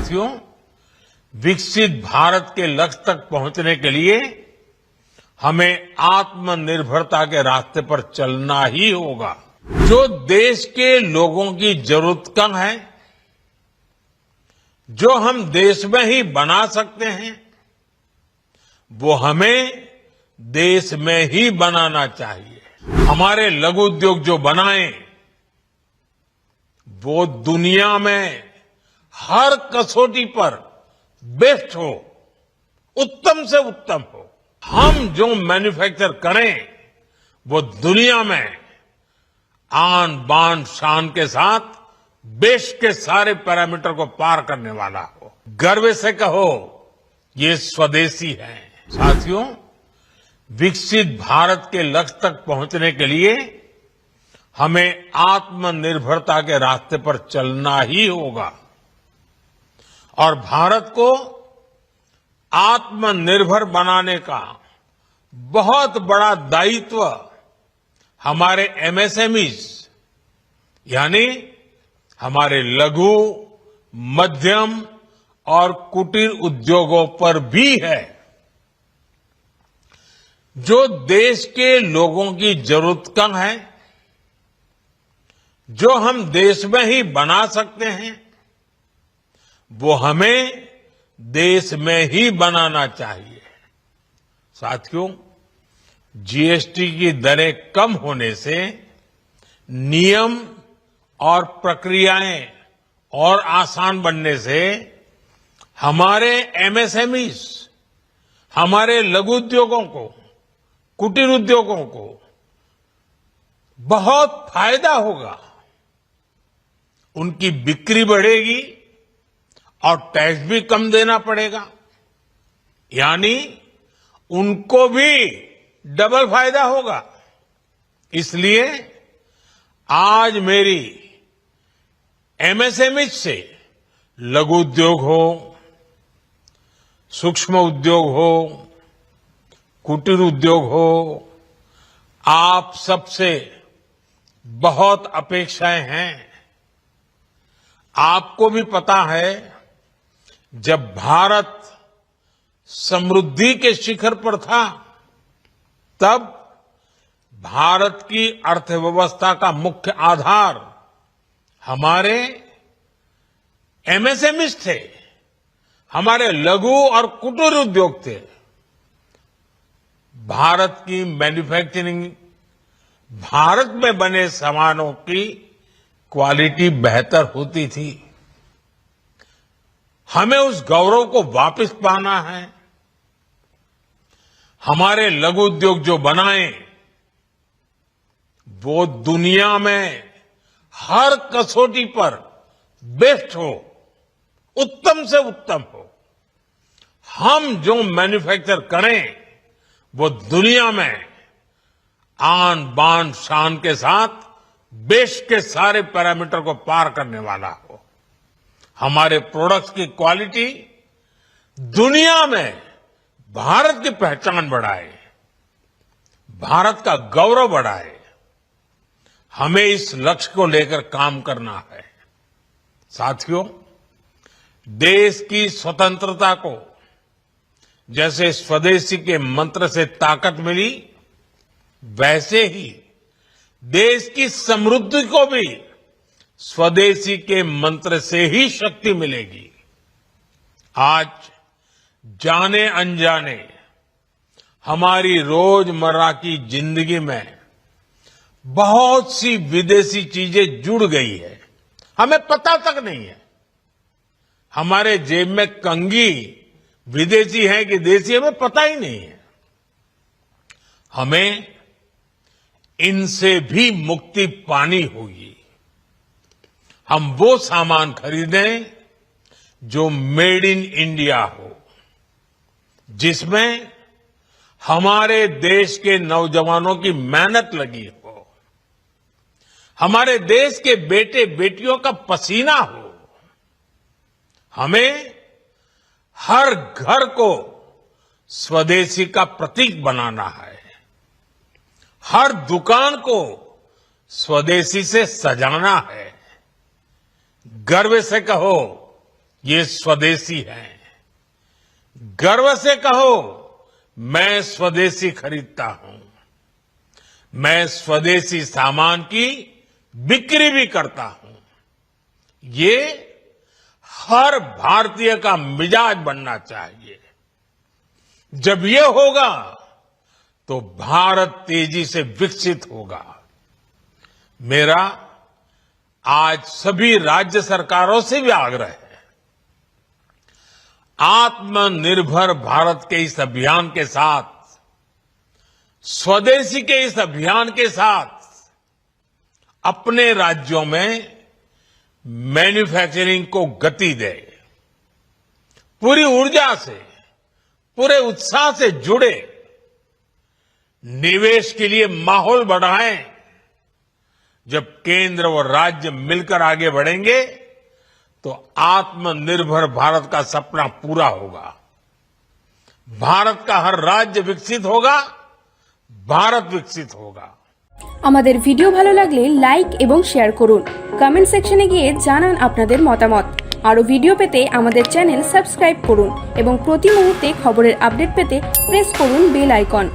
साथियों, विकसित भारत के लक्ष्य तक पहुंचने के लिए हमें आत्मनिर्भरता के रास्ते पर चलना ही होगा। जो देश के लोगों की जरूरत कम है, जो हम देश में ही बना सकते हैं, वो हमें देश में ही बनाना चाहिए। हमारे लघु उद्योग जो बनाएं, वो दुनिया में हर कसौटी पर बेस्ट हो, उत्तम से उत्तम हो। हम जो मैन्युफैक्चर करें, वो दुनिया में आन बान शान के साथ देश के सारे पैरामीटर को पार करने वाला हो। गर्व से कहो, ये स्वदेशी है। साथियों, विकसित भारत के लक्ष्य तक पहुंचने के लिए हमें आत्मनिर्भरता के रास्ते पर चलना ही होगा और भारत को आत्मनिर्भर बनाने का बहुत बड़ा दायित्व हमारे एमएसएमईज यानी हमारे लघु, मध्यम और कुटीर उद्योगों पर भी है। जो देश के लोगों की जरूरत कम है, जो हम देश में ही बना सकते हैं, वो हमें देश में ही बनाना चाहिए। साथियों, जीएसटी की दरें कम होने से नियम और प्रक्रियाएं और आसान बनने से हमारे एमएसएमईज, हमारे लघु उद्योगों को, कुटीर उद्योगों को बहुत फायदा होगा। उनकी बिक्री बढ़ेगी और टैक्स भी कम देना पड़ेगा, यानी उनको भी डबल फायदा होगा। इसलिए आज मेरी एमएसएमई से लघु उद्योग हो, सूक्ष्म उद्योग हो, कुटीर उद्योग हो, आप सबसे बहुत अपेक्षाएं हैं। आपको भी पता है, जब भारत समृद्धि के शिखर पर था, तब भारत की अर्थव्यवस्था का मुख्य आधार हमारे एमएसएमईज थे, हमारे लघु और कुटीर उद्योग थे। भारत की मैन्युफैक्चरिंग, भारत में बने सामानों की क्वालिटी बेहतर होती थी। हमें उस गौरव को वापस पाना है। हमारे लघु उद्योग जो बनाएं, वो दुनिया में हर कसौटी पर बेस्ट हो, उत्तम से उत्तम हो। हम जो मैन्युफैक्चर करें, वो दुनिया में आन बान शान के साथ देश के सारे पैरामीटर को पार करने वाला हो। हमारे प्रोडक्ट्स की क्वालिटी दुनिया में भारत की पहचान बढ़ाए, भारत का गौरव बढ़ाए। हमें इस लक्ष्य को लेकर काम करना है। साथियों, देश की स्वतंत्रता को जैसे स्वदेशी के मंत्र से ताकत मिली, वैसे ही देश की समृद्धि को भी स्वदेशी के मंत्र से ही शक्ति मिलेगी। आज जाने अनजाने हमारी रोजमर्रा की जिंदगी में बहुत सी विदेशी चीजें जुड़ गई है, हमें पता तक नहीं है। हमारे जेब में कंघी विदेशी है कि देसी, हमें पता ही नहीं है। हमें इनसे भी मुक्ति पानी होगी। हम वो सामान खरीदें जो मेड इन इंडिया हो, जिसमें हमारे देश के नौजवानों की मेहनत लगी हो, हमारे देश के बेटे बेटियों का पसीना हो। हमें हर घर को स्वदेशी का प्रतीक बनाना है, हर दुकान को स्वदेशी से सजाना है। गर्व से कहो, ये स्वदेशी हैं। गर्व से कहो, मैं स्वदेशी खरीदता हूं। मैं स्वदेशी सामान की बिक्री भी करता हूं। ये हर भारतीय का मिजाज बनना चाहिए। जब ये होगा तो भारत तेजी से विकसित होगा। मेरा आज सभी राज्य सरकारों से भी आग्रह है, आत्मनिर्भर भारत के इस अभियान के साथ, स्वदेशी के इस अभियान के साथ अपने राज्यों में मैन्युफैक्चरिंग को गति दे। पूरी ऊर्जा से, पूरे उत्साह से जुड़े, निवेश के लिए माहौल बढ़ाएं। जब केंद्र और राज्य मिलकर आगे बढ़ेंगे तो आत्मनिर्भर भारत का सपना पूरा होगा। भारत का हर राज्य विकसित होगा, भारत विकसित होगा। আমাদের ভিডিও ভালো লাগলে লাইক এবং শেয়ার করুন। কমেন্ট সেকশনে গিয়ে জানান আপনাদের মতামত। আরো ভিডিও পেতে আমাদের চ্যানেল সাবস্ক্রাইব করুন এবং প্রতি মুহূর্তে খবরের আপডেট পেতে প্রেস করুন বেল আইকন।